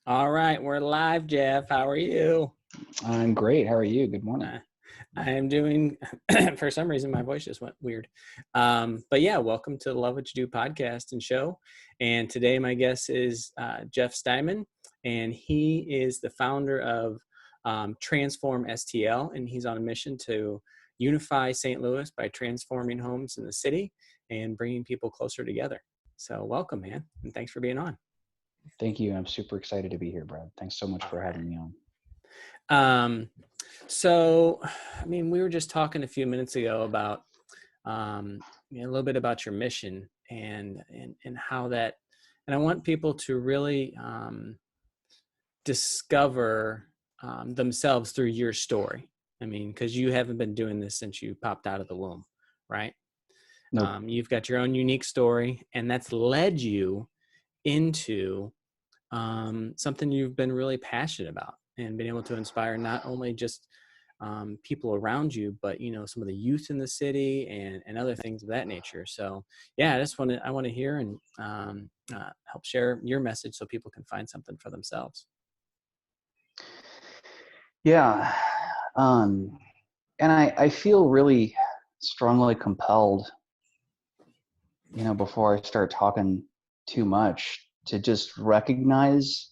All right, we're live, Jeff. How are you? I'm great. How are you? Good morning. Uh, I am doing, for some reason, my voice just went weird. But yeah, welcome to the Love What You Do podcast and show. And today, my guest is Jeff Steinmann, and he is the founder of TransformSTL, and he's on a mission to unify St. Louis by transforming homes in the city and bringing people closer together. So, welcome, man, and thanks for being on. Thank you. I'm super excited to be here, Brad. Thanks so much for having me on. So, I mean, we were just talking a few minutes ago about a little bit about your mission and how that, and I want people to really discover themselves through your story. I mean, because you haven't been doing this since you popped out of the womb, right? Nope. You've got your own unique story, and that's led you into something you've been really passionate about and been able to inspire not only just people around you, but some of the youth in the city and other things of that nature. So yeah, I want to hear and help share your message so people can find something for themselves. Yeah. And I feel really strongly compelled, before I start talking too much, to just recognize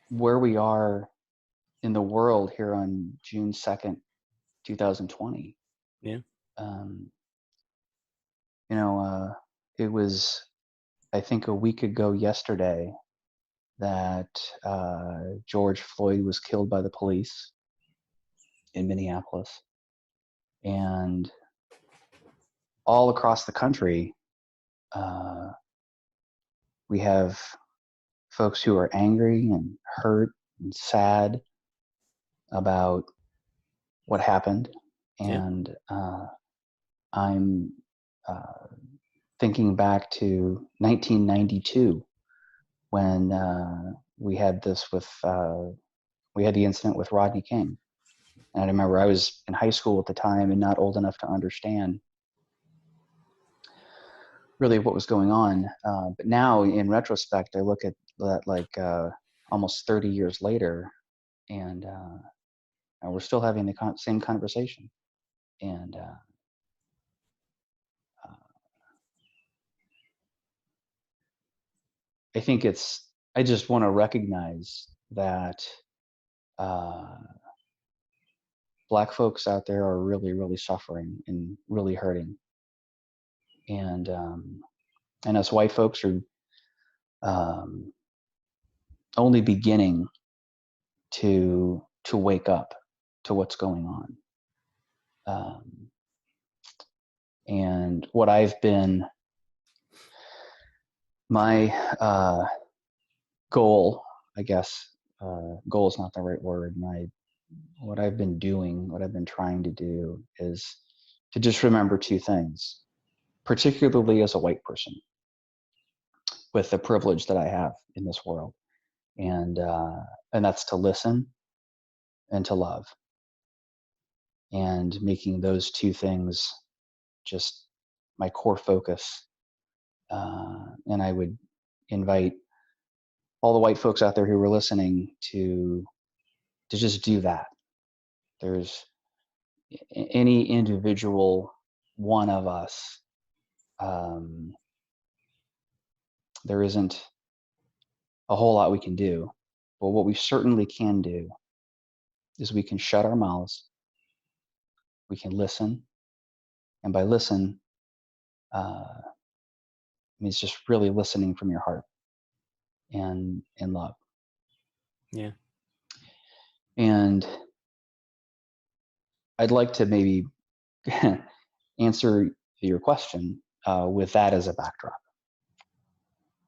where we are in the world here on June 2nd, 2020. Yeah. Um, it was, I think, a week ago yesterday that George Floyd was killed by the police in Minneapolis. And all across the country, we have folks who are angry and hurt and sad about what happened. Yeah. And I'm thinking back to 1992 when we had the incident with Rodney King. And I remember I was in high school at the time and not old enough to understand really what was going on. But now in retrospect, I look at that like almost 30 years later, and we're still having the same conversation. And I think I just want to recognize that Black folks out there are really, really suffering and really hurting. And us white folks are only beginning to wake up to what's going on. And what I've been, my goal, I guess, goal is not the right word. What I've been doing, what I've been trying to do is to just remember two things, particularly as a white person with the privilege that I have in this world. And that's to listen and to love, and making those two things just my core focus. And I would invite all the white folks out there who were listening to just do that. There's any individual one of us. There isn't a whole lot we can do, but what we certainly can do is we can shut our mouths, we can listen, and by listen, means just really listening from your heart and love. Yeah. And I'd like to maybe answer your question with that as a backdrop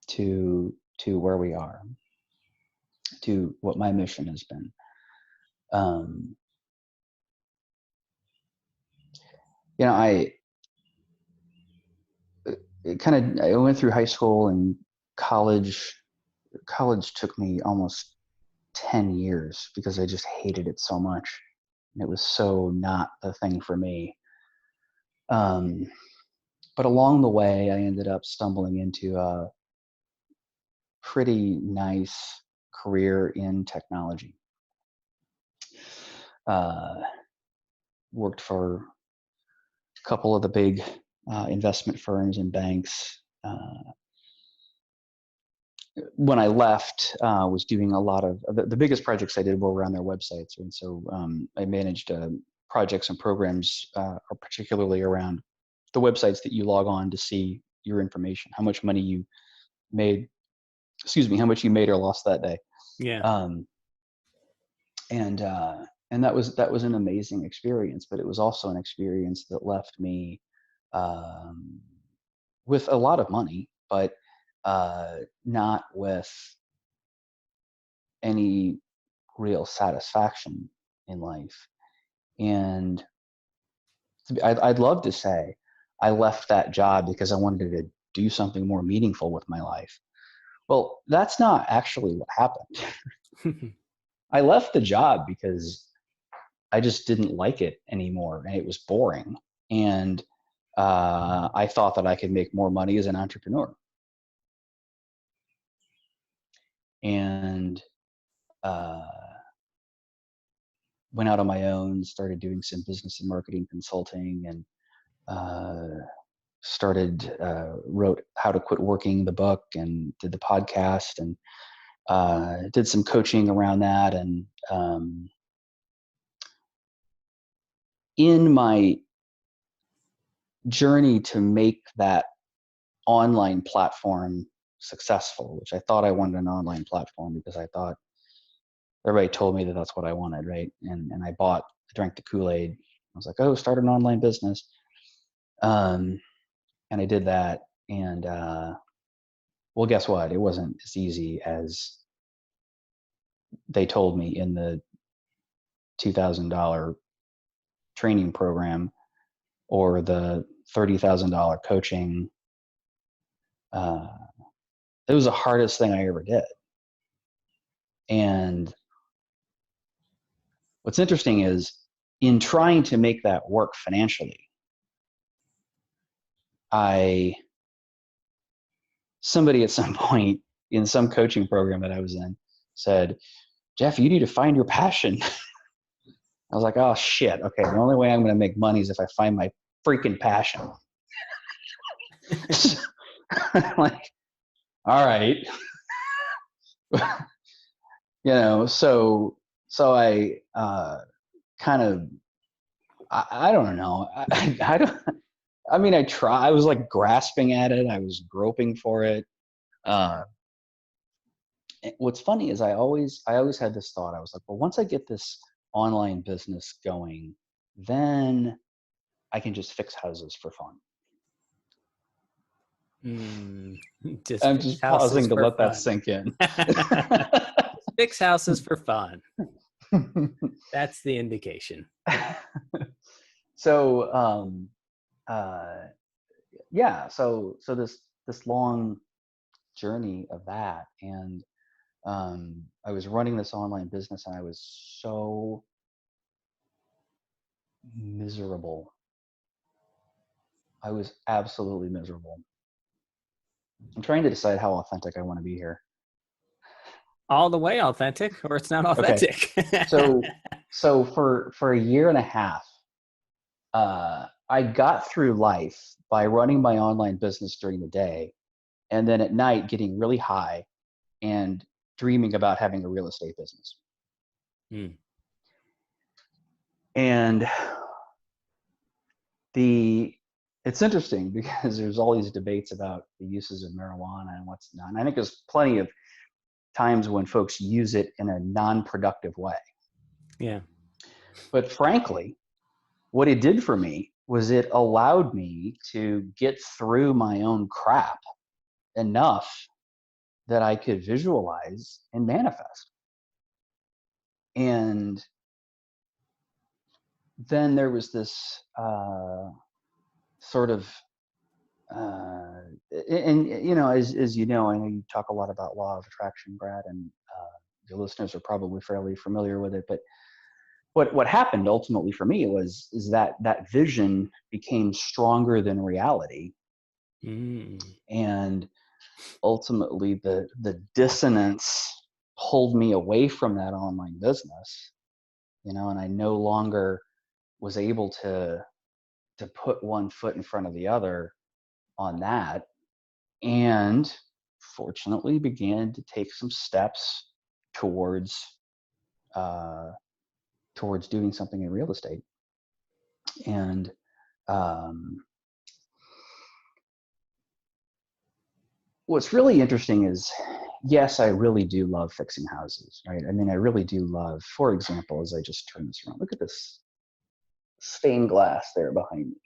to where we are, to what my mission has been. I went through high school and college. College took me almost 10 years because I just hated it so much. And it was so not the thing for me. But along the way, I ended up stumbling into pretty nice career in technology. Uh, Worked for a couple of the big investment firms and banks. When I left, was doing a lot of the biggest projects I did were around their websites, and so I managed projects and programs, particularly around the websites that you log on to see your information, how much money you made, how much you made or lost that day. Yeah. Um, and that was an amazing experience, but it was also an experience that left me um, with a lot of money, but not with any real satisfaction in life. And I'd love to say I left that job because I wanted to do something more meaningful with my life. Well, that's not actually what happened. I left the job because I just didn't like it anymore, and it was boring. And I thought that I could make more money as an entrepreneur. And uh, went out on my own, started doing some business and marketing consulting, and wrote How to Quit Working, the book, and did the podcast, and did some coaching around that. And in my journey to make that online platform successful, which I thought I wanted an online platform because I thought everybody told me that that's what I wanted, right? And I drank the Kool-Aid. I was like, oh, start an online business. And I did that. And well, guess what? It wasn't as easy as they told me in the $2,000 training program or the $30,000 coaching. It was the hardest thing I ever did. And what's interesting is in trying to make that work financially, somebody at some point in some coaching program that I was in said, Jeff, you need to find your passion. I was like, oh shit. Okay. The only way I'm going to make money is if I find my freaking passion. Like, all right. So I kind of, I don't know. I don't, I mean, I was like grasping at it. I was groping for it. What's funny is I always had this thought. I was like, well, once I get this online business going, then I can just fix houses for fun. Just I'm fix just houses pausing to for let that fun. sink in. Fix houses for fun. That's the indication. So, yeah, so this long journey of that, and I was running this online business, and I was so miserable. I was absolutely miserable. I'm trying to decide how authentic I want to be here. All the way authentic, or it's not Okay, authentic. so for a year and a half, I got through life by running my online business during the day, and then at night getting really high and dreaming about having a real estate business. And it's interesting because there's all these debates about the uses of marijuana and what's not. And I think there's plenty of times when folks use it in a non-productive way. Yeah. But frankly, what it did for me was it allowed me to get through my own crap enough that I could visualize and manifest. And then there was this sort of, and as you know, I know you talk a lot about law of attraction, Brad, and your listeners are probably fairly familiar with it. But what happened ultimately for me is that vision became stronger than reality, and ultimately the dissonance pulled me away from that online business, and I no longer was able to put one foot in front of the other on that, and fortunately began to take some steps towards uh, towards doing something in real estate. And um, what's really interesting is, yes, I really do love fixing houses, right? I mean, I really do love, for example, as I just turn this around, look at this stained glass there behind me.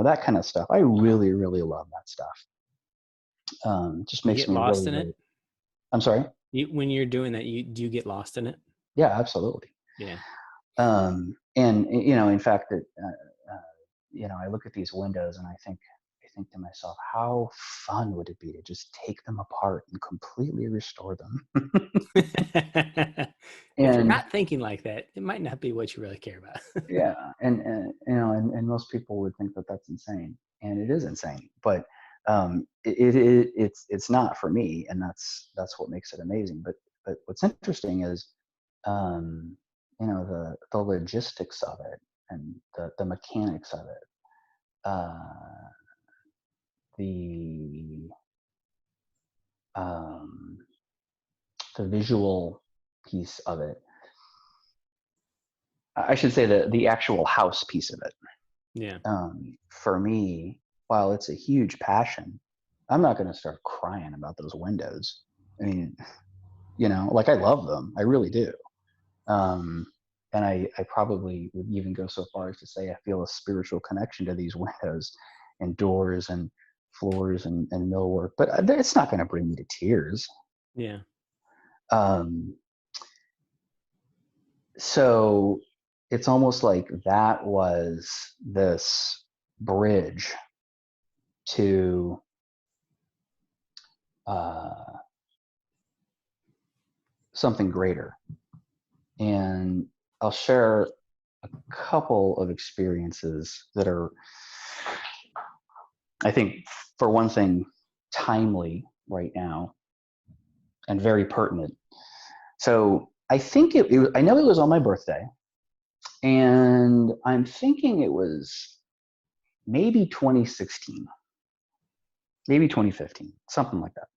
That kind of stuff. I really, really love that stuff. Just You makes get me lost really, in it. really. I'm sorry. When you're doing that, do you get lost in it? Yeah, absolutely. Yeah. And in fact, that I look at these windows and I think to myself, how fun would it be to just take them apart and completely restore them? If you're And not thinking like that, it might not be what you really care about. yeah, and most people would think that that's insane, and it is insane. But it's not for me, and that's what makes it amazing. But what's interesting is, um, the logistics of it and the mechanics of it, uh, the um, the visual piece of it. I should say the actual house piece of it. Yeah. For me, while it's a huge passion, I'm not going to start crying about those windows. I mean, like I love them, I really do. Um, and I probably would even go so far as to say I feel a spiritual connection to these windows and doors and floors and millwork, but it's not going to bring me to tears. Yeah. Um, so it's almost like that was this bridge to uh, something greater. And I'll share a couple of experiences that are, I think, for one thing, timely right now and very pertinent. So I think I know it was on my birthday, and I'm thinking it was maybe 2016, maybe 2015, something like that.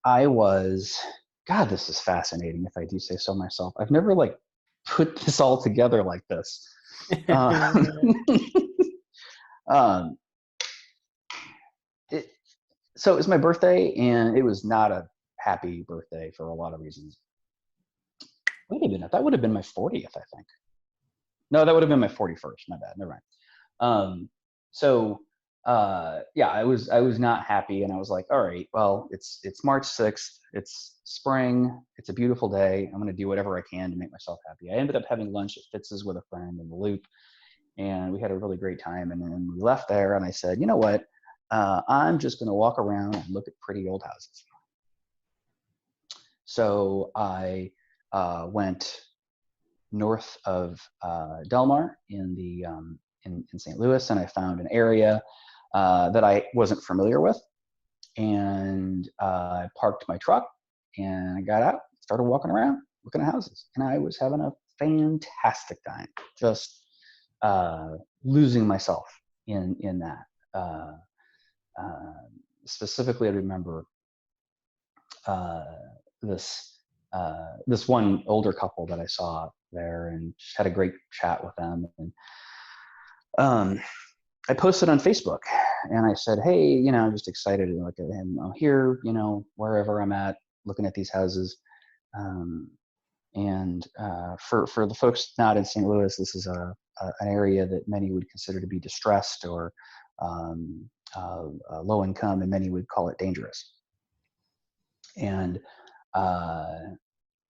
I was, God, this is fascinating if I do say so myself. I've never like put this all together like this. Uh, um, it, so it was my birthday, and it was not a happy birthday for a lot of reasons. Wait a minute, that would have been my 40th, I think. No, that would have been my 41st. My bad. Never mind. Um, so yeah, I was not happy, and I was like, all right, well, it's March 6th, it's spring, it's a beautiful day. I'm gonna do whatever I can to make myself happy. I ended up having lunch at Fitz's with a friend in the Loop, and we had a really great time. And then we left there, and I said, you know what? I'm just gonna walk around and look at pretty old houses. So I went north of Delmar in St. Louis, and I found an area that I wasn't familiar with, and I parked my truck, and I got out, started walking around, looking at houses, and I was having a fantastic time, just losing myself in that. Uh, uh, Specifically, I remember uh, this this one older couple that I saw there, and just had a great chat with them. And um, I posted on Facebook, and I said, "Hey, I'm just excited to look at him. I'm here, wherever I'm at, looking at these houses." Um, and for the folks not in St. Louis, this is an area that many would consider to be distressed or um, low income, and many would call it dangerous. And uh,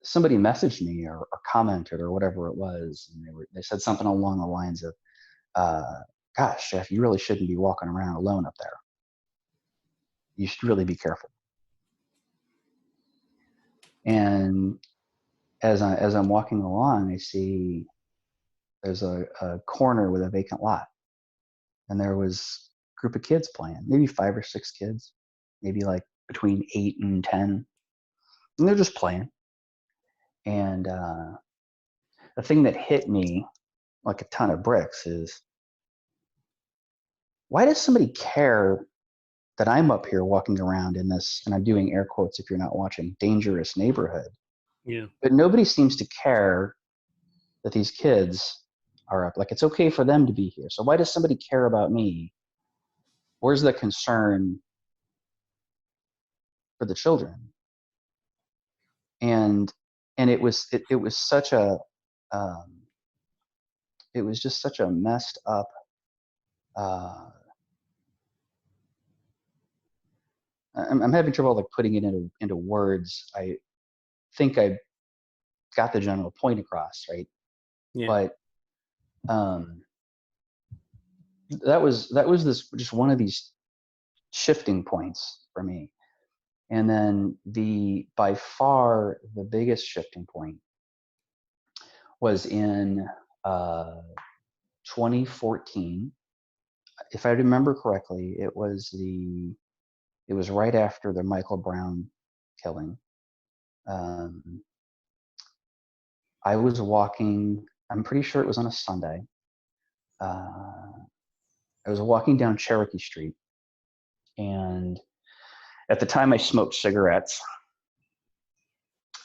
somebody messaged me or commented or whatever it was, and they said something along the lines of, "Gosh, Jeff, you really shouldn't be walking around alone up there. You should really be careful." And as I'm walking along, I see there's a corner with a vacant lot, and there was a group of kids playing, maybe 5 or 6 kids. maybe like between 8 and 10, and they're just playing. And the thing that hit me like a ton of bricks is, why does somebody care that I'm up here walking around in this, and I'm doing air quotes if you're not watching, dangerous neighborhood? Yeah. But nobody seems to care that these kids are up. Like, it's okay for them to be here. So why does somebody care about me? Where's the concern for the children? And it was such a um, it was just such a messed up. Uh, I'm having trouble like putting it into words. I think I got the general point across, right? Yeah. But um, that was this just one of these shifting points for me. And then the by far the biggest shifting point was in uh, 2014. If I remember correctly, it was right after the Michael Brown killing. Um, I was walking. I'm pretty sure it was on a Sunday. Uh, I was walking down Cherokee Street, and at the time I smoked cigarettes,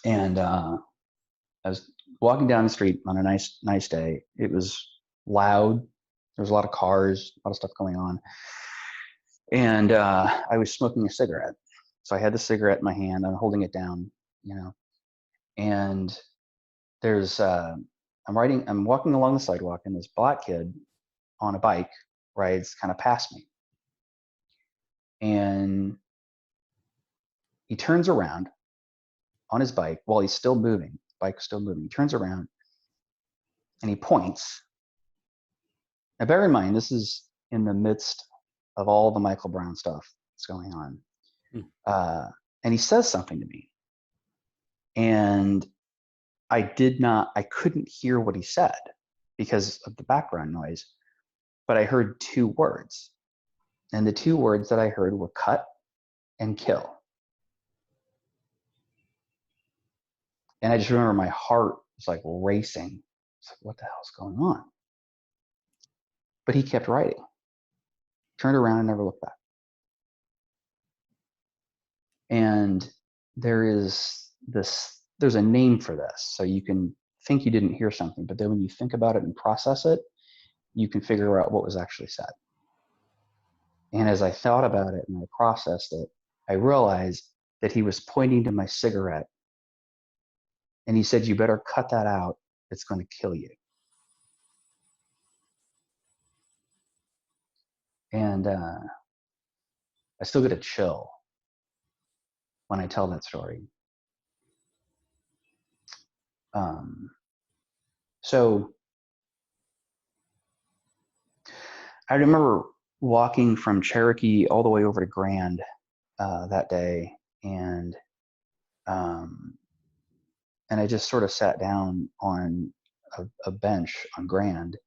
and I was walking down the street on a nice day. It was loud. There was a lot of cars, a lot of stuff going on, and I was smoking a cigarette. So I had the cigarette in my hand. I'm holding it down, you know, and there's I'm walking along the sidewalk, and this black kid on a bike rides kind of past me, and he turns around on his bike while he's still moving. Bike's still moving. He turns around and he points. Now, bear in mind, this is in the midst of all the Michael Brown stuff that's going on. Mm. Uh, and he says something to me. And I couldn't hear what he said because of the background noise, but I heard two words. And the two words that I heard were cut and kill. And I just remember my heart was like racing. It's like, what the hell's going on? But he kept writing, turned around and never looked back. And there's a name for this. So you can think you didn't hear something, but then when you think about it and process it, you can figure out what was actually said. And as I thought about it and I processed it, I realized that he was pointing to my cigarette and he said, "You better cut that out. It's going to kill you." And I still get a chill when I tell that story. Um, so I remember walking from Cherokee all the way over to Grand that day, and um, and I just sort of sat down on a bench on Grand,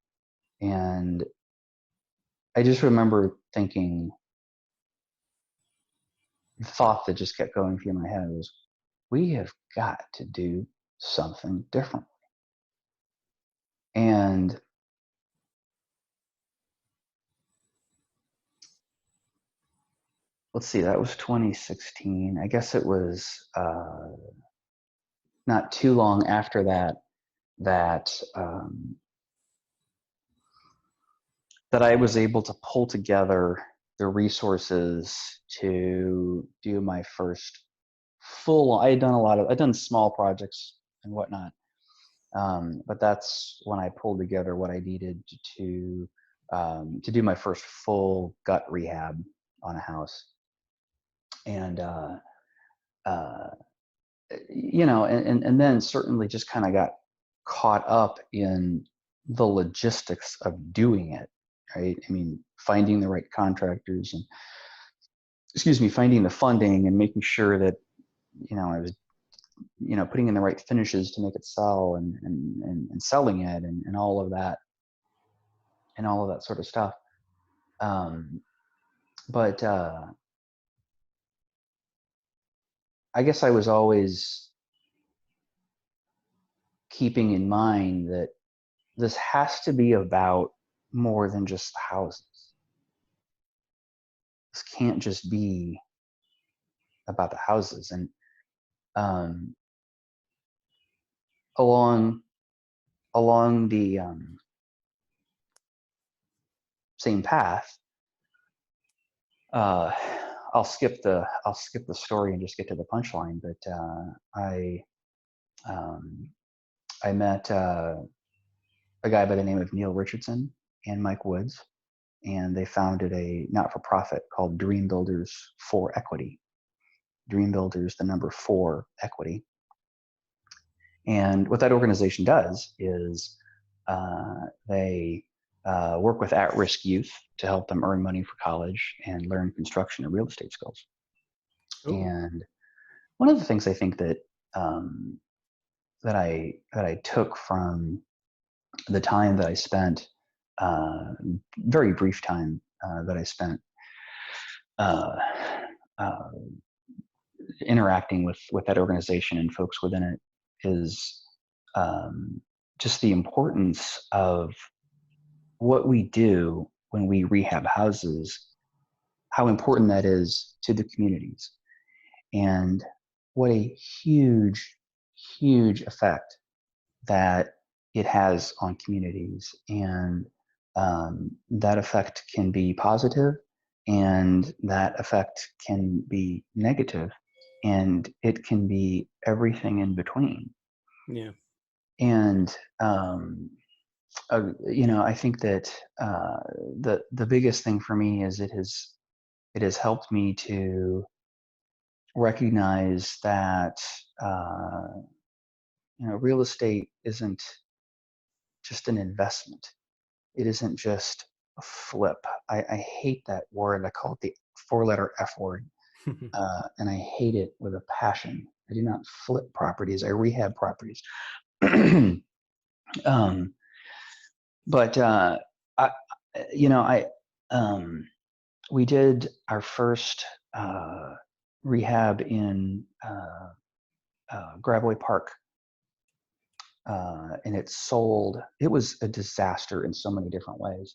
and I just remember thinking, the thought that just kept going through my head was, we have got to do something different. And let's see, that was 2016. I guess it was not too long after that that that I was able to pull together the resources to do my first full. I'd done small projects and whatnot, but that's when I pulled together what I needed to do my first full gut rehab on a house. And uh, and then certainly just kind of got caught up in the logistics of doing it, right? I mean, finding the right contractors and, excuse me, finding the funding and making sure that, I was, putting in the right finishes to make it sell, and selling it, and all of that, and all of that sort of stuff. Um, but I guess I was always keeping in mind that this has to be about more than just the houses. This can't just be about the houses. And um, along the same path, uh, I'll skip the story and just get to the punchline. But um, I met a guy by the name of Neil Richardson and Mike Woods, and they founded a not-for-profit called Dream Builders for Equity. Dream Builders, the number 4 Equity. And what that organization does is they work with at-risk youth to help them earn money for college and learn construction and real estate skills. Ooh. And one of the things I think that that I took from the time that I spent, very brief time that I spent uh, uh, interacting with that organization and folks within it, is um, just the importance of what we do when we rehab houses, how important that is to the communities, and what a huge, huge effect that it has on communities. And that effect can be positive, and that effect can be negative, and it can be everything in between. Yeah. And I think that the biggest thing for me is it has helped me to recognize that uh, real estate isn't just an investment. It isn't just a flip. I hate that word. I call it the 4-letter F word, and I hate it with a passion. I do not flip properties. I rehab properties. um, but I, I we did our first rehab in Grabway Park, and it sold. It was a disaster in so many different ways.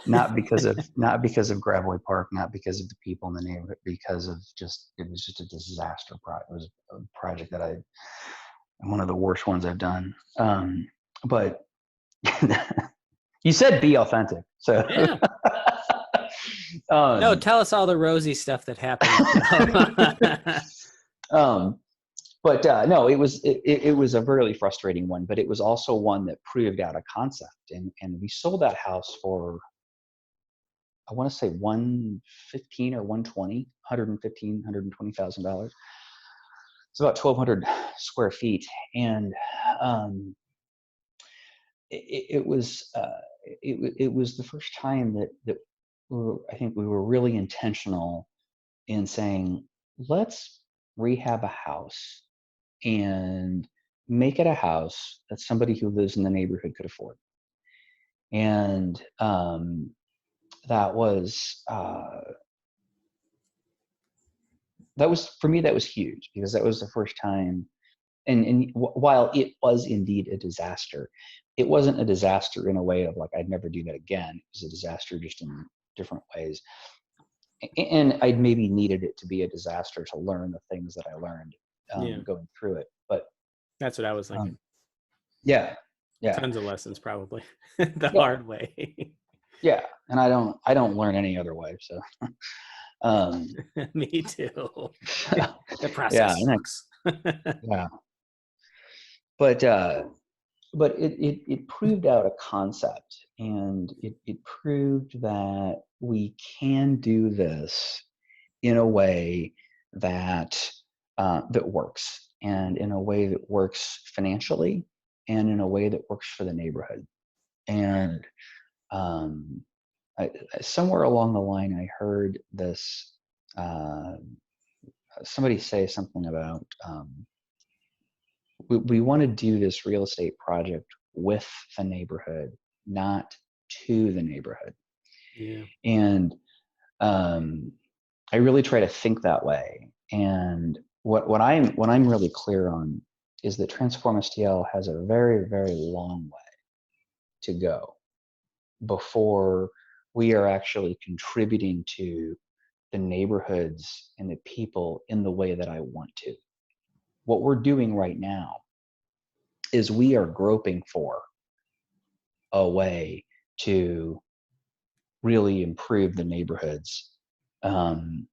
not because of Grabway Park, not because of the people in the neighborhood, because of it was just a disaster project. It was a project that one of the worst ones I've done. But you said be authentic, so Yeah. No, um, tell us all the rosy stuff that happened. um, but no, it was a really frustrating one, but it was also one that proved out a concept, and we sold that house for, I want to say 115 or 120, $120,000. It's about 1,200 square feet, and it was it was the first time that I think we were really intentional in saying, let's rehab a house and make it a house that somebody who lives in the neighborhood could afford. And that was for me, that was huge, because that was the first time. And while it was indeed a disaster, it wasn't a disaster in a way of like, I'd never do that again. It was a disaster just in different ways. And I'd maybe needed it to be a disaster to learn the things that I learned Yeah. going through it. But That's what I was thinking. yeah, yeah, Tons of lessons, probably the yeah, hard way. yeah. And I don't learn any other way. So um, Me too. The yeah, process and sucks. yeah. But it proved out a concept, and it proved that we can do this in a way that that works, and in a way that works financially, and in a way that works for the neighborhood. And um, somewhere along the line, I heard this uh, somebody say something about we want to do this real estate project with the neighborhood, not to the neighborhood. Yeah. And I really try to think that way. And what I'm really clear on is that TransformSTL has a very, very long way to go before we are actually contributing to the neighborhoods and the people in the way that I want to. What we're doing right now is we are groping for a way to really improve the neighborhoods, um,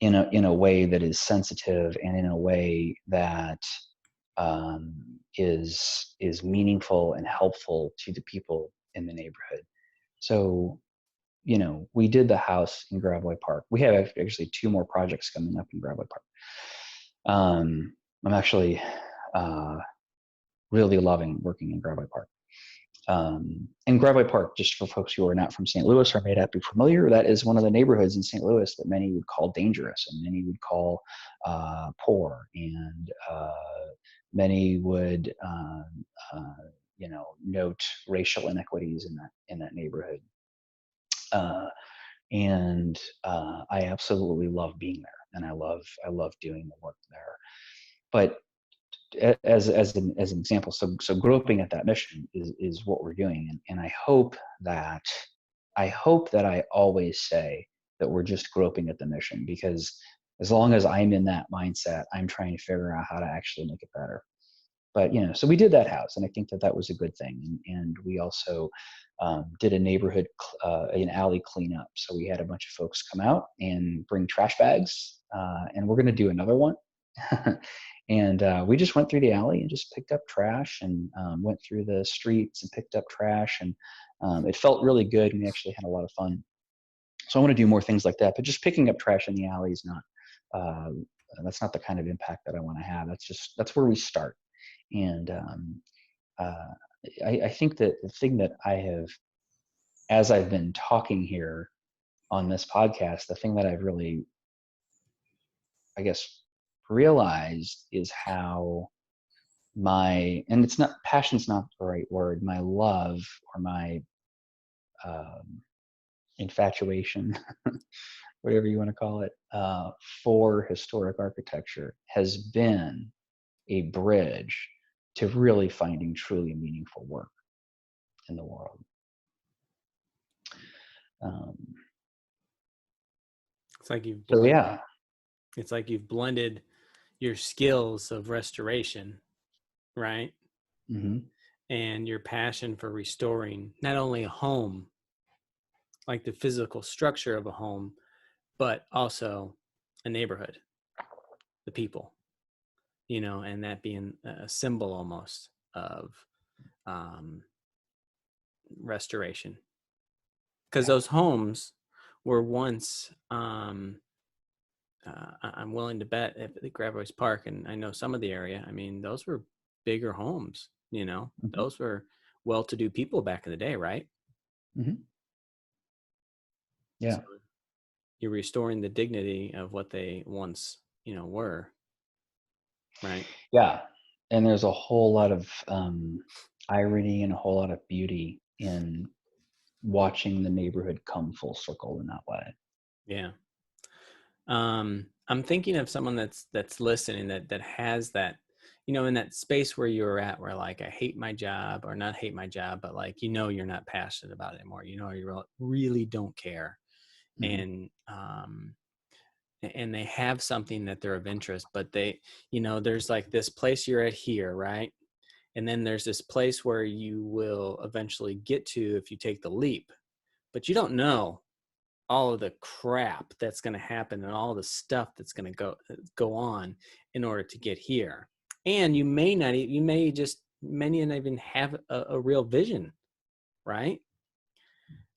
in a way that is sensitive and in a way that, is meaningful and helpful to the people in the neighborhood. So, we did the house in Graveway Park. We have actually two more projects coming up in Graveway Park. I'm actually, uh, really loving working in Graveway Park. And Graveway Park, just for folks who are not from St. Louis or may not be familiar, that is one of the neighborhoods in St. Louis that many would call dangerous and many would call, poor, and many would, note racial inequities in that neighborhood. Uh, and I absolutely love being there, and I love doing the work there. But as an example, so groping at that mission is what we're doing, and I hope that I always say that we're just groping at the mission, because as long as I'm in that mindset, I'm trying to figure out how to actually make it better. But so we did that house, and I think that that was a good thing. And we also, did a neighborhood, an alley cleanup. So we had a bunch of folks come out and bring trash bags, and we're going to do another one. And we just went through the alley and just picked up trash, and went through the streets and picked up trash, and it felt really good. And we actually had a lot of fun. So I want to do more things like that. But just picking up trash in the alley is not. Uh, that's not the kind of impact that I want to have. That's where we start. And uh, I think that the thing that I have, as I've been talking here on this podcast, the thing that I've really, I guess, realized is how and it's not, passion's not the right word, my love, or my, um, infatuation, whatever you want to call it, for historic architecture has been a bridge to really finding truly meaningful work in the world. Um, It's like you've so blended. yeah. It's like you've blended your skills of restoration, right? Hmm. And your passion for restoring not only a home, like the physical structure of a home, but also a neighborhood, the people, and that being a symbol almost of um, restoration. Because Yeah. those homes were once, I'm willing to bet, at the Gravois Park, and I know some of the area, I mean, those were bigger homes, Hmm. those were well to do people back in the day, right? Hmm. So Yeah. you're restoring the dignity of what they once, were, right? Yeah. And there's a whole lot of, irony and a whole lot of beauty in watching the neighborhood come full circle in that way. Yeah. I'm thinking of someone that's listening that has that, in that space where you're at, where like I hate my job, or not hate my job, but like you're not passionate about it anymore. You really don't care, Hmm. and they have something that they're of interest, but there's like this place you're at here, right? And then there's this place where you will eventually get to if you take the leap, but you don't know all of the crap that's going to happen and all the stuff that's going to go on in order to get here. And you may just many not even have a real vision, right?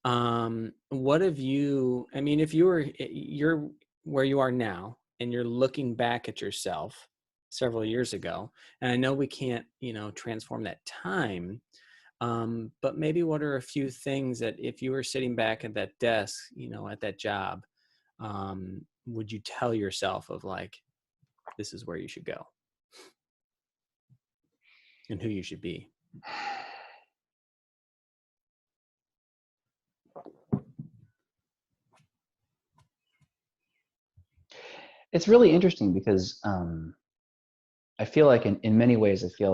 What have you, I mean, if you're where you are now and you're looking back at yourself several years ago, and I know we can't, transform that time, but maybe what are a few things that if you were sitting back at that desk, at that job, would you tell yourself of like, this is where you should go and who you should be? It's really interesting because I feel like in many ways, I feel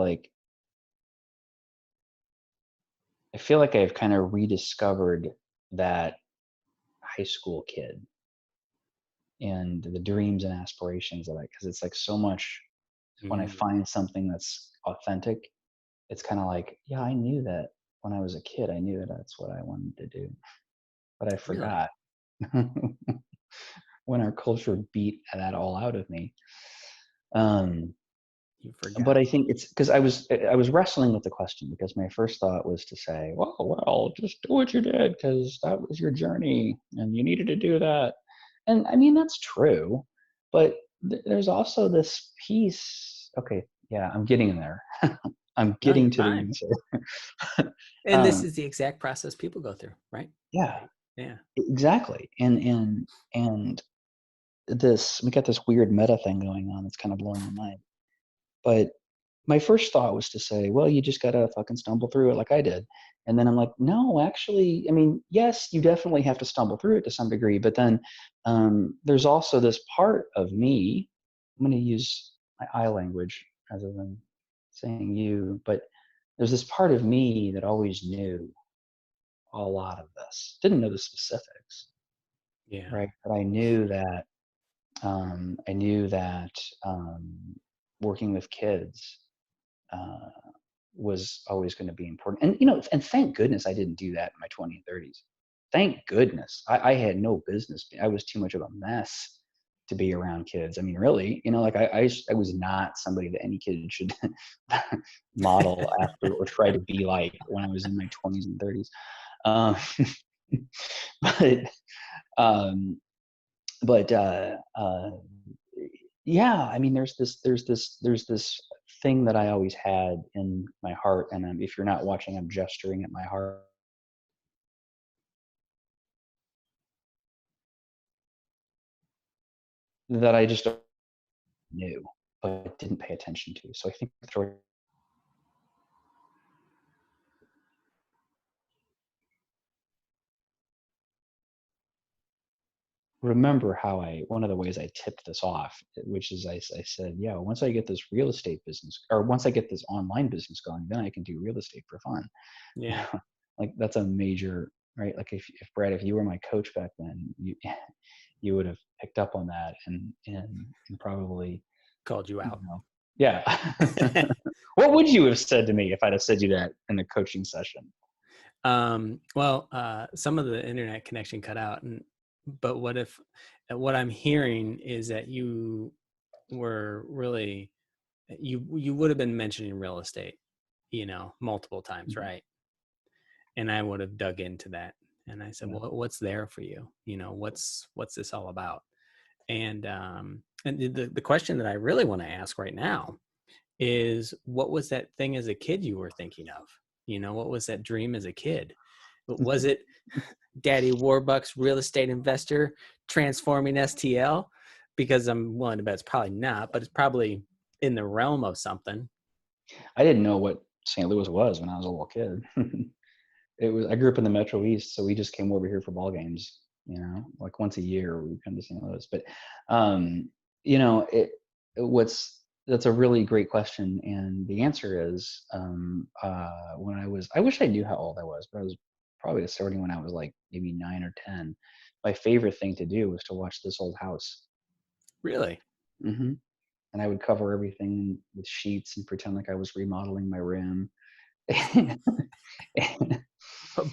like I've kind of rediscovered that high school kid and the dreams and aspirations of it, because it's like so much when I Mm, find something that's authentic, it's kind of like, yeah, I knew that when I was a kid, I knew that that's what I wanted to do, but I really? forgot when our culture beat that all out of me. Um, You but forgot. I think it's because I was wrestling with the question, because my first thought was to say, well, just do what you did because that was your journey and you needed to do that. And I mean, that's true, but there's also this piece. Okay, yeah, I'm getting there. I'm No, getting you're to the fine. answer. And this um, is the exact process people go through, right? yeah, Yeah. exactly. And this we got this weird meta thing going on that's kind of blowing my mind. But my first thought was to say, well, you just gotta fucking stumble through it like I did. And then I'm like, no, actually, I mean, yes, you definitely have to stumble through it to some degree, but then there's also this part of me. I'm going to use my I language rather than saying you, but there's this part of me that always knew a lot of this. Didn't know the specifics, Yeah. right? But I knew that um, working with kids uh, was always going to be important. And and thank goodness I didn't do that in my 20s and 30s. Thank goodness I had no business. I was too much of a mess to be around kids. I mean, really, like I was not somebody that any kid should model after or try to be like when I was in my 20s and 30s. Um, but um, but yeah, I mean, there's this thing that I always had in my heart, and if you're not watching, I'm gesturing at my heart, that I just knew but didn't pay attention to. So I think remember how I one of the ways I tipped this off, which is I said, yeah, once I get this real estate business, or once I get this online business going, then I can do real estate for fun. Yeah. Like that's a major, right? Like if Brad, if you were my coach back then, you would have picked up on that and probably, Called you out. yeah. What would you have said to me if I'd have said you that in a coaching session? Well, some of the internet connection cut out, but what if what I'm hearing is that you were really you would have been mentioning real estate, multiple times, Mhm. right? And I would have dug into that, and I said, Yeah. well, what's there for you? What's this all about? And the question that I really want to ask right now is, what was that thing as a kid you were thinking of? What was that dream as a kid? Was it Daddy Warbucks, real estate investor, transforming STL? Because I'm willing to bet it's probably not, but it's probably in the realm of something. I didn't know what St. Louis was when I was a little kid. I grew up in the Metro East, so we just came over here for ball games, like once a year we would come to St. Louis. But um, it what's that's a really great question, and the answer is when I wish I knew how old I was, but I was probably starting when I was like maybe 9 or 10. My favorite thing to do was to watch This Old House. Really? hmm And I would cover everything with sheets and pretend like I was remodeling my room. What's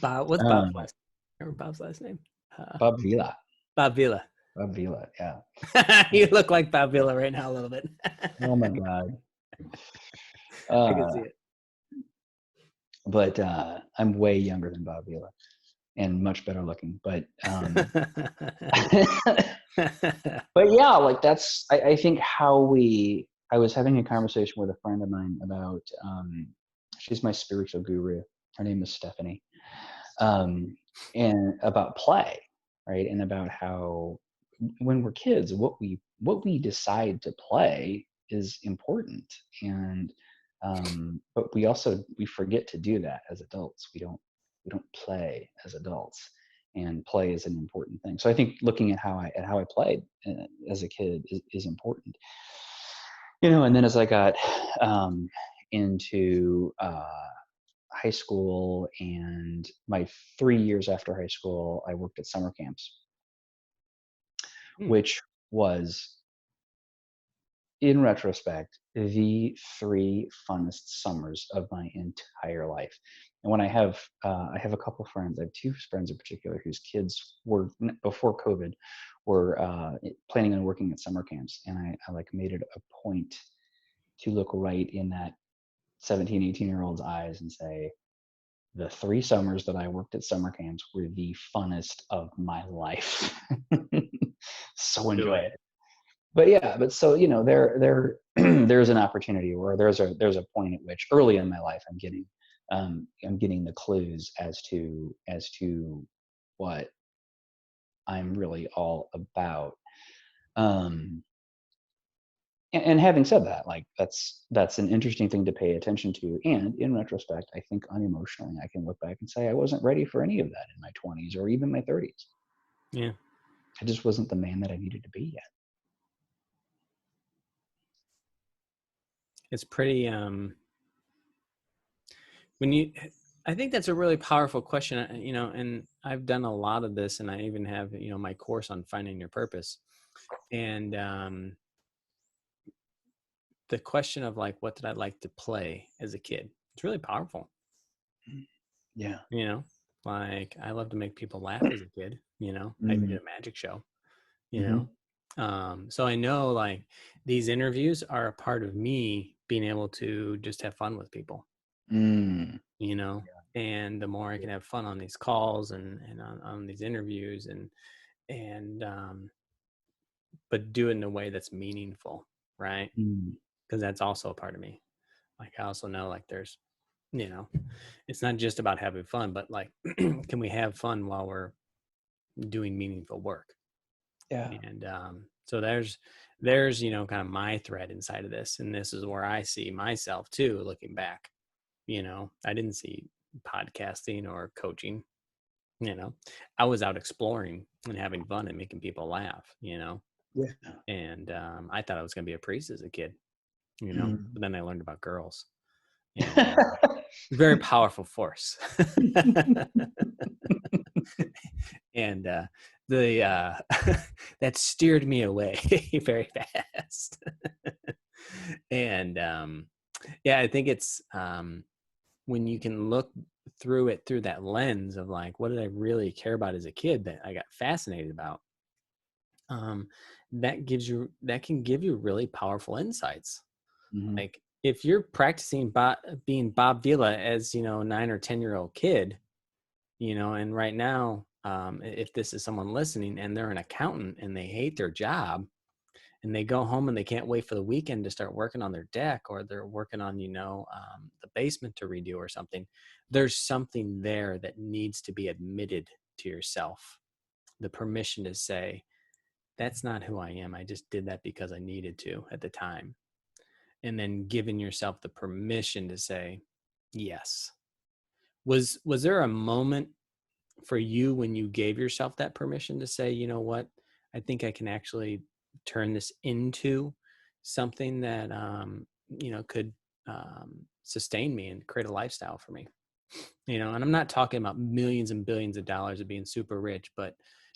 Bob's um, last? Remember Bob's last name? Uh, Bob Vila. Bob Vila. Bob Vila, yeah. You look like Bob Vila right now a little bit. Oh my god. I can Uh, see it. but I'm way younger than Bob Vila and much better looking. But yeah, like that's I think how we. I was having a conversation with a friend of mine about. She's my spiritual guru. Her name is Stephanie, um, and about play, right? And about how when we're kids, what we decide to play is important, and but we forget to do that as adults. We don't play as adults, and play is an important thing. So I think looking at how I played as a kid is important. And then as I got into high school, and my 3 years after high school, I worked at summer camps, Hmm. which was, in retrospect, the three funnest summers of my entire life. And when I have a couple friends. I have two friends in particular whose kids were, before COVID, were planning on working at summer camps, and I like made it a point to look right in that 17, 18-year-old's eyes and say, the 3 summers that I worked at summer camps were the funnest of my life. So Do enjoy it. it. But yeah, but so there there's an opportunity, or there's a point at which early in my life I'm getting the clues as to what I'm really all about. Um, and having said that, like that's an interesting thing to pay attention to. And in retrospect, I think unemotionally, I can look back and say I wasn't ready for any of that in my 20s or even my 30s. Yeah. I just wasn't the man that I needed to be yet. It's pretty, when you, I think that's a really powerful question, and I've done a lot of this, and I even have, my course on finding your purpose. And the question of like, what did I like to play as a kid? It's really powerful. Yeah. You know, like I love to make people laugh as a kid. I even Mm-hmm. did a magic show. You Mm-hmm. know, so I know like these interviews are a part of me being able to just have fun with people. Mm. You know, and the more I can have fun on these calls and on these interviews and but do it in a way that's meaningful, right? Mm. Because that's also a part of me. Like I also know like there's, you know, it's not just about having fun, but like, can we have fun while we're doing meaningful work? Yeah. And so there's kind of my thread inside of this, and this is where I see myself too. Looking back, I didn't see podcasting or coaching. I was out exploring and having fun and making people laugh. Yeah. And I thought I was going to be a priest as a kid. Mm. But then I learned about girls, and very powerful force. And the that steered me away very fast. And yeah, I think it's when you can look through it through that lens of like, what did I really care about as a kid that I got fascinated about? um, that can give you really powerful insights. Mhm. Like if you're practicing being Bob Vila as 9 or 10-year-old kid, and right now, if this is someone listening and they're an accountant and they hate their job and they go home and they can't wait for the weekend to start working on their deck, or they're working on the basement to redo or something, there's something there that needs to be admitted to yourself, the permission to say, that's not who I am. I just did that because I needed to at the time. And then giving yourself the permission to say, yes. Was there a moment for you when you gave yourself that permission to say, you know what, I think I can actually turn this into something that, could sustain me and create a lifestyle for me? And I'm not talking about millions and billions of dollars of being super rich, but,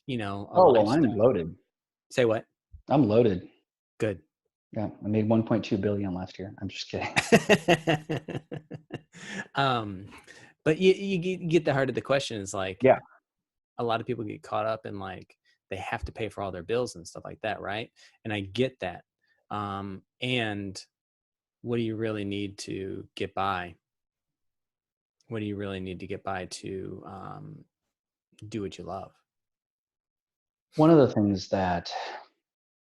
a Oh, well, I'm lifestyle. loaded. Say what? I'm loaded. Good. Yeah, I made 1.2 billion last year. I'm just kidding. um, but you get the heart of the question is like, Yeah. a lot of people get caught up in like, they have to pay for all their bills and stuff like that. Right. And I get that. And what do you really need to get by? What do you really need to get by to do what you love? One of the things that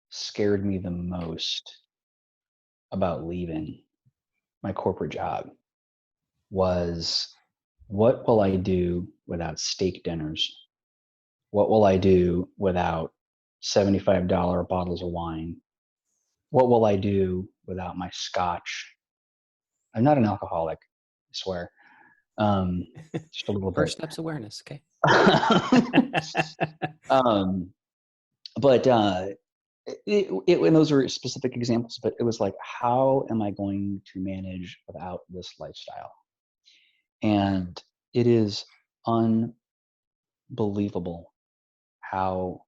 scared me the most about leaving my corporate job was, what will I do without steak dinners? What will I do without $75 bottles of wine? What will I do without my scotch? I'm not an alcoholic, I swear. um, just a little First bit. steps awareness. Okay. um, but and those are specific examples, but it was like, how am I going to manage without this lifestyle? And it is unbelievable how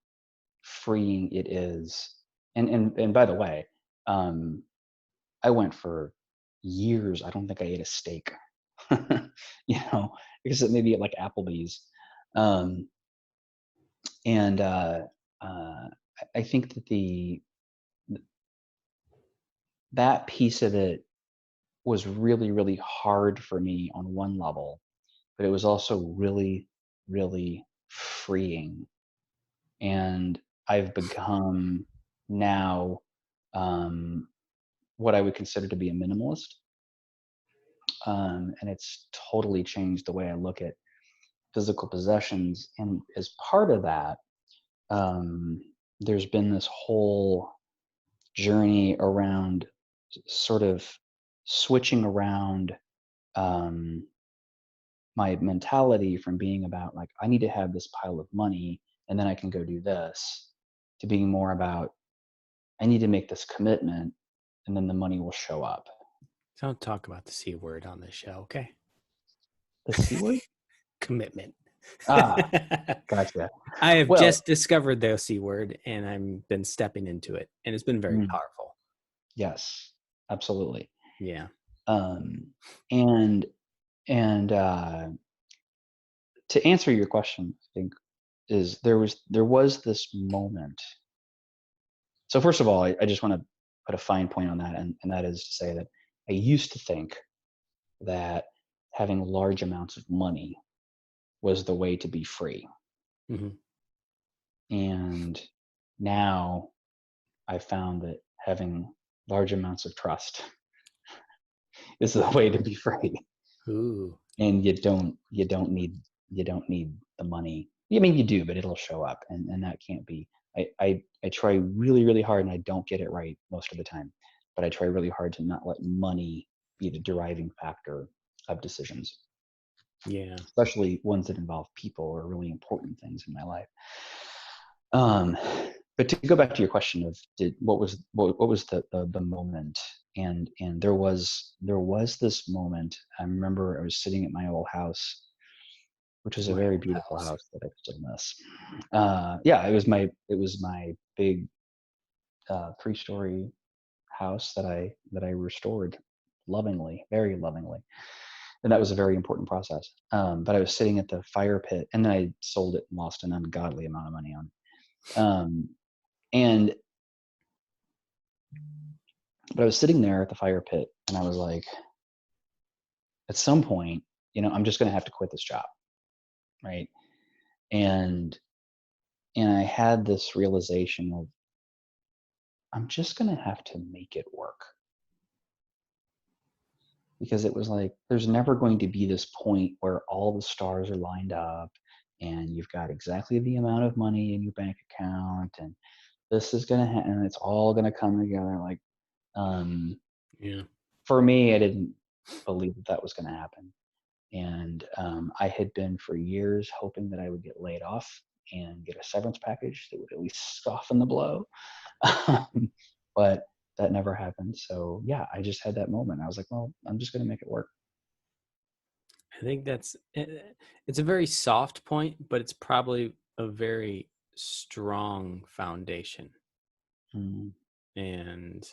freeing it is. And by the way, um, I went for years. I don't think I ate a steak, you know, because it maybe at like Applebee's. Um, and I think that that piece of it was really, really hard for me on one level, but it was also really, really freeing. And I've become now um, what I would consider to be a minimalist. And it's totally changed the way I look at physical possessions. And as part of that, um, there's been this whole journey around sort of switching around um, my mentality from being about like, I need to have this pile of money and then I can go do this, to being more about, I need to make this commitment and then the money will show up. Don't talk about the C word on this show. Okay. The C word? Commitment. Ah, gotcha. I have Well, just discovered the C word and I've been stepping into it and it's been very mm, powerful. yes, absolutely. Yeah. Um, and and to answer your question, I think is there was this moment. So first of all, I just want to put a fine point on that, and that is to say that I used to think that having large amounts of money was the way to be free. Hmm. And now I found that having large amounts of trust is the way to be free. Ooh. And you don't need the money. I mean, you do, but it'll show up, and that can't be. I try really, really hard, and I don't get it right most of the time, but I try really hard to not let money be the deriving factor of decisions, Yeah. especially ones that involve people or really important things in my life. Um, but to go back to your question of what was the moment, and there was this moment. I remember I was sitting at my old house, which was a My very old beautiful house. house that I still miss. Yeah, it was my big 3-story house that I restored lovingly, very lovingly, and that was a very important process. But I was sitting at the fire pit, and then I sold it and lost an ungodly amount of money on it. And But I was sitting there at the fire pit and I was like, at some point, I'm just going to have to quit this job. Right. And, and I had this realization of, I'm just going to have to make it work, because it was like, there's never going to be this point where all the stars are lined up and you've got exactly the amount of money in your bank account and this is going to happen and it's all going to come together. Like, um, Yeah. for me, I didn't believe that was going to happen. And I had been for years hoping that I would get laid off and get a severance package that would at least soften the blow. But that never happened. So yeah, I just had that moment. I was like, well, I'm just going to make it work. I think it's a very soft point, but it's probably a very strong foundation. Mm, And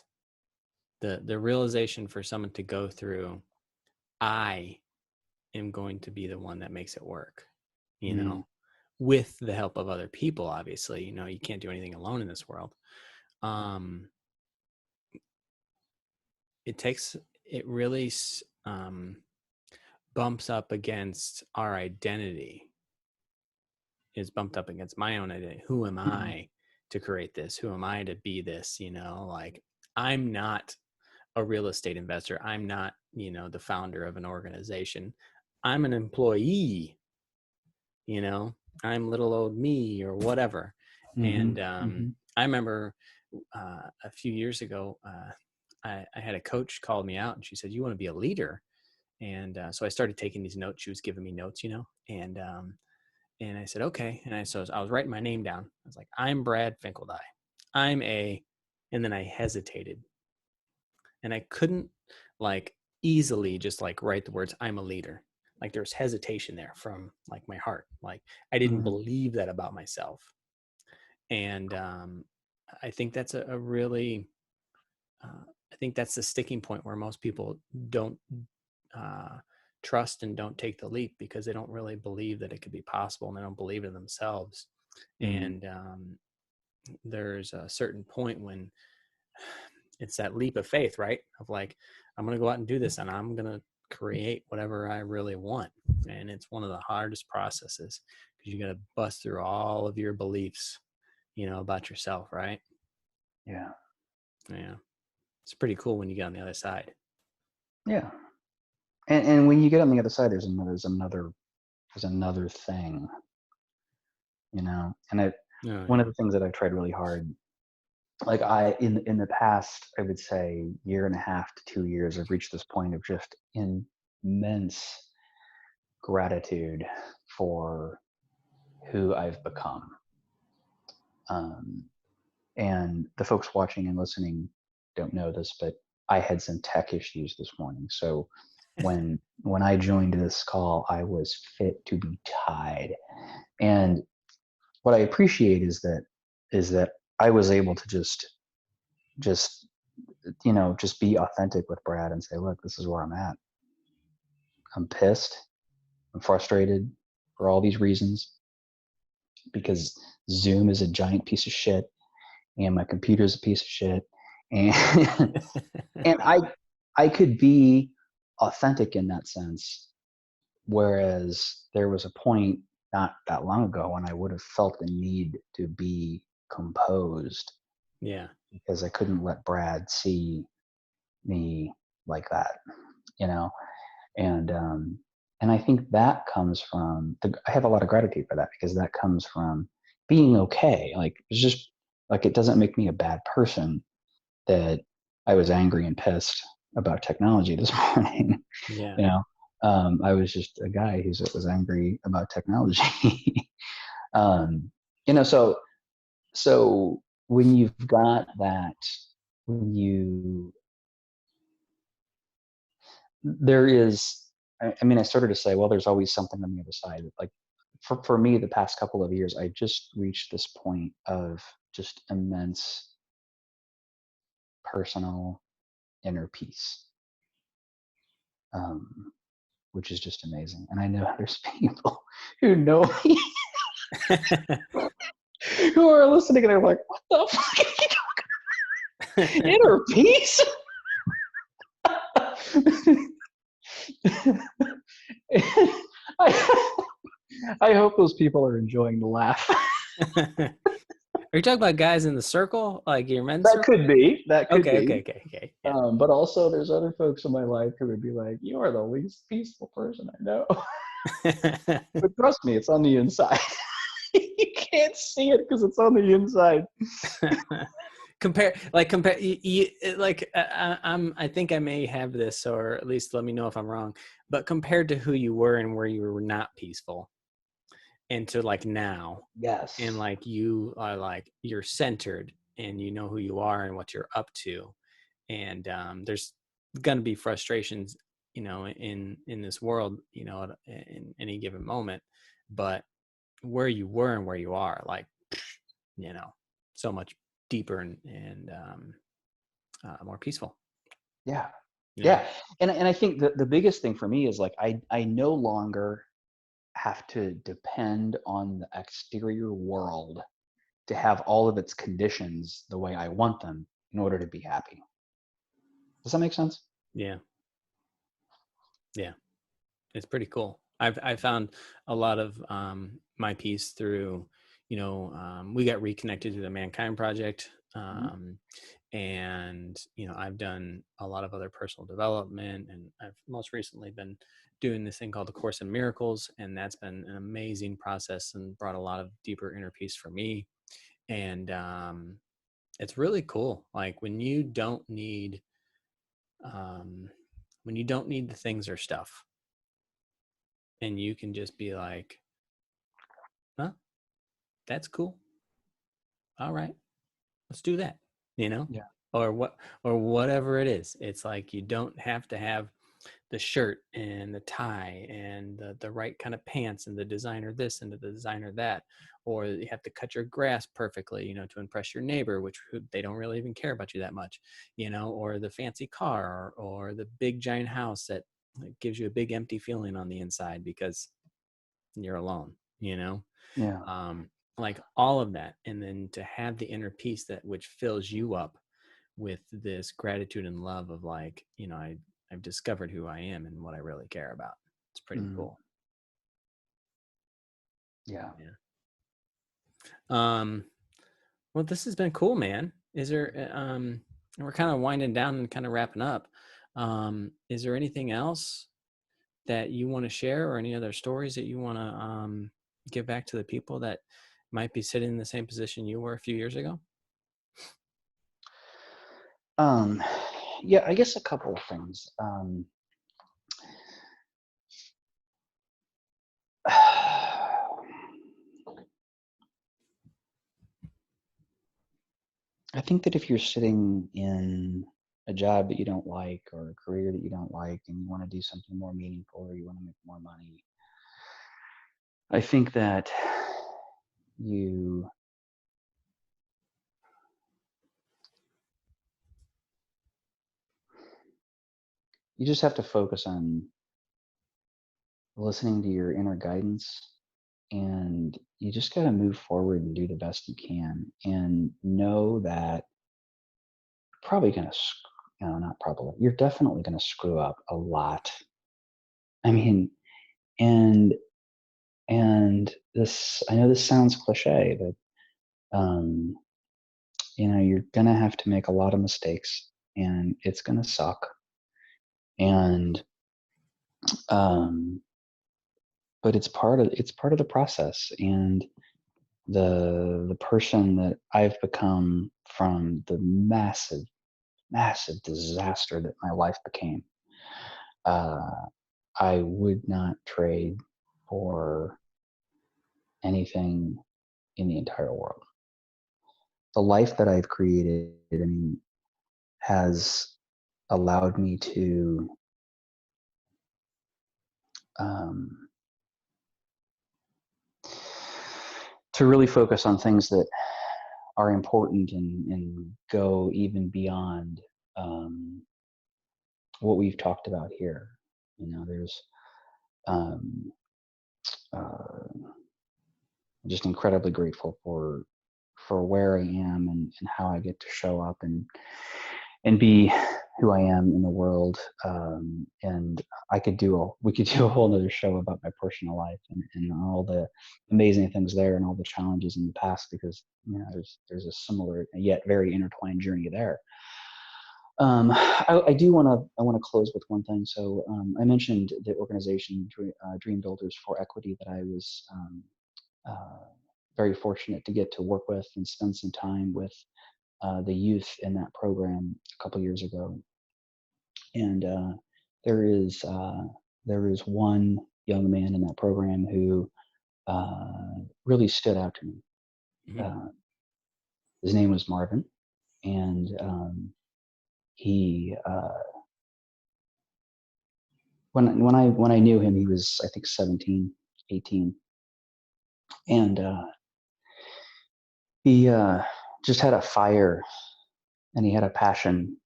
the realization for someone to go through, I am going to be the one that makes it work, you mm, know, with the help of other people, obviously. You can't do anything alone in this world. Um, it really bumps up against our identity, is bumped up against my own identity. Who am mm, I to create this? Who am I to be this? Like, I'm not a real estate investor. I'm not, the founder of an organization. I'm an employee, you know, I'm little old me or whatever. mm-hmm, And mm-hmm, I remember a few years ago, I had a coach called me out and she said, "You want to be a leader?" And so I started taking these notes. She was giving me notes, and I said, okay. And so I was writing my name down. I was like, I'm Brad Finkeldye. I'm a, and then I hesitated, and I couldn't like easily just like write the words, I'm a leader. Like there's hesitation there from like my heart. Like I didn't Mhm. believe that about myself. And I think that's a really, I think that's the sticking point where most people don't uh, trust and don't take the leap because they don't really believe that it could be possible, and they don't believe in themselves. Mhm. And there's a certain point when it's that leap of faith, right? Of like, I'm going to go out and do this, and I'm going to create whatever I really want. And it's one of the hardest processes because you got to bust through all of your beliefs, about yourself, right? Yeah. Yeah. It's pretty cool when you get on the other side. Yeah. And when you get on the other side, there's another thing, And Oh, one of yeah. the things that I've tried really hard, like in the past, I would say year and a half to 2 years, I've reached this point of just immense gratitude for who I've become. Um, and the folks watching and listening don't know this, but I had some tech issues this morning. So when I joined this call, I was fit to be tied. And what I appreciate is that I was able to just just be authentic with Brad and say, look, this is where I'm at. I'm pissed. I'm frustrated for all these reasons because Zoom is a giant piece of shit and my computer is a piece of shit. And and I could be authentic in that sense. Whereas there was a point not that long ago when I would have felt the need to be composed Yeah. because I couldn't let Brad see me like that, you know? And and I think that comes from I have a lot of gratitude for that because that comes from being okay. Like it's just like it doesn't make me a bad person that I was angry and pissed about technology this morning. Yeah. you know, I was just a guy who was angry about technology. um, so when you've got that, when you there is I mean, I started to say, well, there's always something on the other side. Like for me, the past couple of years, I just reached this point of just immense personal inner peace, um, which is just amazing. And I know there's people who know me who are listening and they're like, what the fuck are you talking? Inner peace? I, I hope those people are enjoying the laugh. Are you talking about guys in the circle, like your men's That circle? could be. That could Okay, be. okay, okay, okay. Yeah. But also, there's other folks in my life who would be like, "You are the least peaceful person I know." But trust me, it's on the inside. You can't see it because it's on the inside. compare like I think I may have this, or at least let me know if I'm wrong, but compared to who you were and where you were not peaceful, and to like now, and Yes. like you are like you're centered and you know who you are and what you're up to, and there's gonna be frustrations, in this world, in any given moment, but where you were and where you are, like, you know so much deeper and more peaceful. Yeah. Yeah. Yeah. And I think the biggest thing for me is like I no longer have to depend on the exterior world to have all of its conditions the way I want them in order to be happy. Does that make sense? Yeah. Yeah. It's pretty cool. I found a lot of my peace through, we got reconnected to the Mankind Project, Mhm. and I've done a lot of other personal development, and I've most recently been doing this thing called the Course in Miracles, and that's been an amazing process and brought a lot of deeper inner peace for me. And it's really cool. Like when you don't need um, when you don't need the things or stuff, and you can just be like, huh, that's cool. All right, let's do that, you know, Yeah. or whatever it is. It's like you don't have to have the shirt and the tie and the right kind of pants and the designer this and the designer that, or you have to cut your grass perfectly, you know, to impress your neighbor, which they don't really even care about you that much, you know, or the fancy car, or the big giant house that gives you a big empty feeling on the inside because you're alone, you know. Yeah. um, like all of that, and then to have the inner peace that which fills you up with this gratitude and love of like, you know, I've discovered who I am and what I really care about. It's pretty Mm. cool. Yeah. Yeah. um well, this has been cool, man. Is there we're kind of winding down and kind of wrapping up. Is there anything else that you want to share, or any other stories that you want to give back to the people that might be sitting in the same position you were a few years ago? Um, yeah, I guess a couple of things. I think that if you're sitting in a job that you don't like, or a career that you don't like, and you want to do something more meaningful, or you want to make more money, I think that you you just have to focus on listening to your inner guidance, and you just got to move forward and do the best you can, and know that probably going to, no, not probably, you're definitely going to screw up a lot. I mean, and this, I know this sounds cliche, but you're gonna have to make a lot of mistakes, and it's gonna suck. And um, but it's part of the process. And the person that I've become from the massive disaster that my life became, uh, I would not trade for anything in the entire world. The life that I've created, I mean, has allowed me um, to really focus on things that are important, and go even beyond um, what we've talked about here. There's um, uh, just incredibly grateful for where I am, and how I get to show up and be who I am in the world. And we could do a whole nother show about my personal life, and all the amazing things there, and all the challenges in the past, because there's a similar yet very intertwined journey there. I want to close with one thing. So I mentioned the organization Dream Builders for Equity that I was uh, very fortunate to get to work with and spend some time with the youth in that program a couple years ago. And there is one young man in that program who really stood out to me. Mhm. Uh, his name was Marvin, and he when I knew him, he was, I think, 17, 18, and he just had a fire, and he had a passion,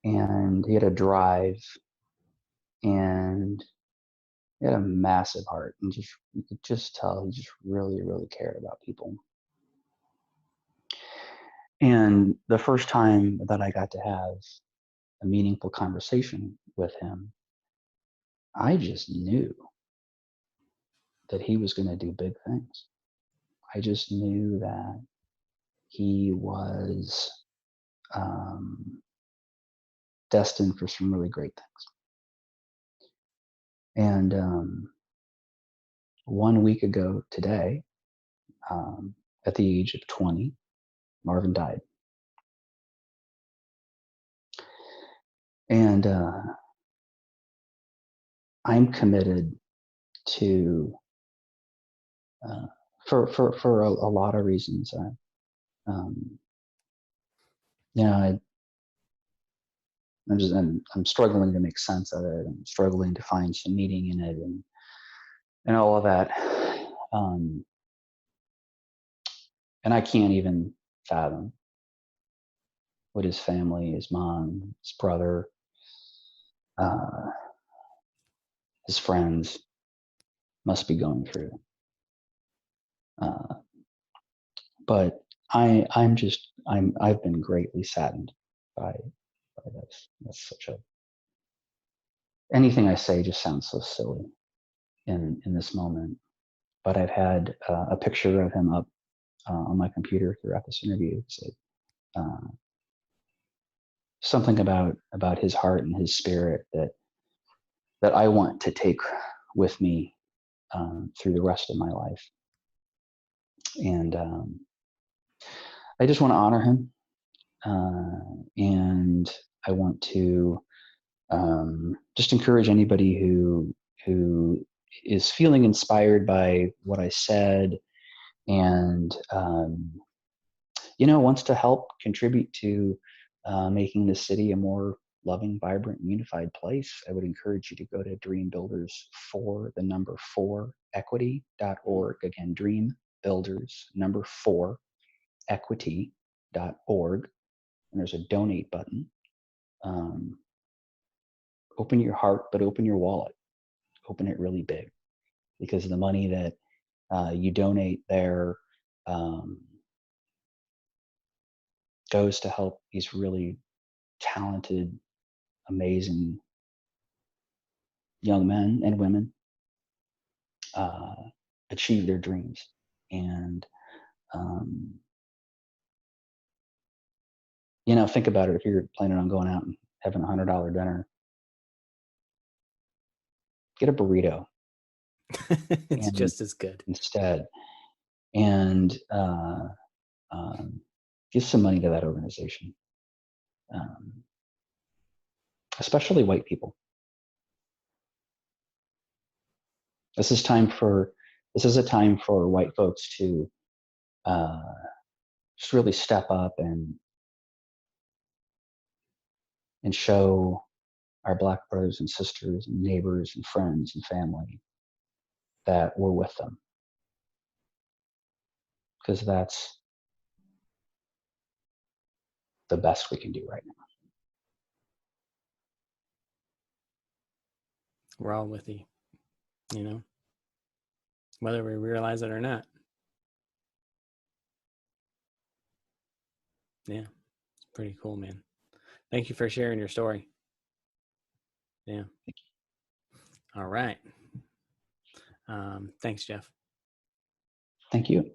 and he had a drive, and he had a massive heart, and just you could just tell he just really, really cared about people. And the first time that I got to have a meaningful conversation with him, I just knew that he was going to do big things. I just knew that he was um, destined for some really great things. And 1 week ago today, um, at the age of 20, Marvin died. And I'm committed to, uh, for a lot of reasons. Um, you know, I'm struggling to make sense of it. I'm struggling to find some meaning in it, and all of that. Um, and I can't even fathom what his family, his mom, his brother, uh, his friends must be going through. Uh, but I've been greatly saddened by this. That's such a, anything I say just sounds so silly in this moment. But I've had a picture of him up on my computer throughout this interview. So, uh, something about his heart and his spirit that I want to take with me through the rest of my life. And I just want to honor him, and I want to just encourage anybody who is feeling inspired by what I said, and wants to help contribute to making the city a more loving, vibrant, unified place. I would encourage you to go to Dream Builders for the number 4 equity.org. Again, Dream Builders number 4 equity.org, and there's a donate button. Open your heart, but open your wallet. Open it really big, because the money that you donate there um, goes to help these really talented, amazing young men and women uh, achieve their dreams. And um, think about it. If you're planning on going out and having $100 dinner, get a burrito It's and just as good. instead, and um, give some money to that organization, um, especially white people. This is time for this is a time for white folks to uh, just really step up and show our Black brothers and sisters and neighbors and friends and family that we're with them, because that's the best we can do right now. We're all with you, whether we realize it or not. Yeah, it's pretty cool, man. Thank you for sharing your story. Yeah. All right. Thanks, Jeff. Thank you.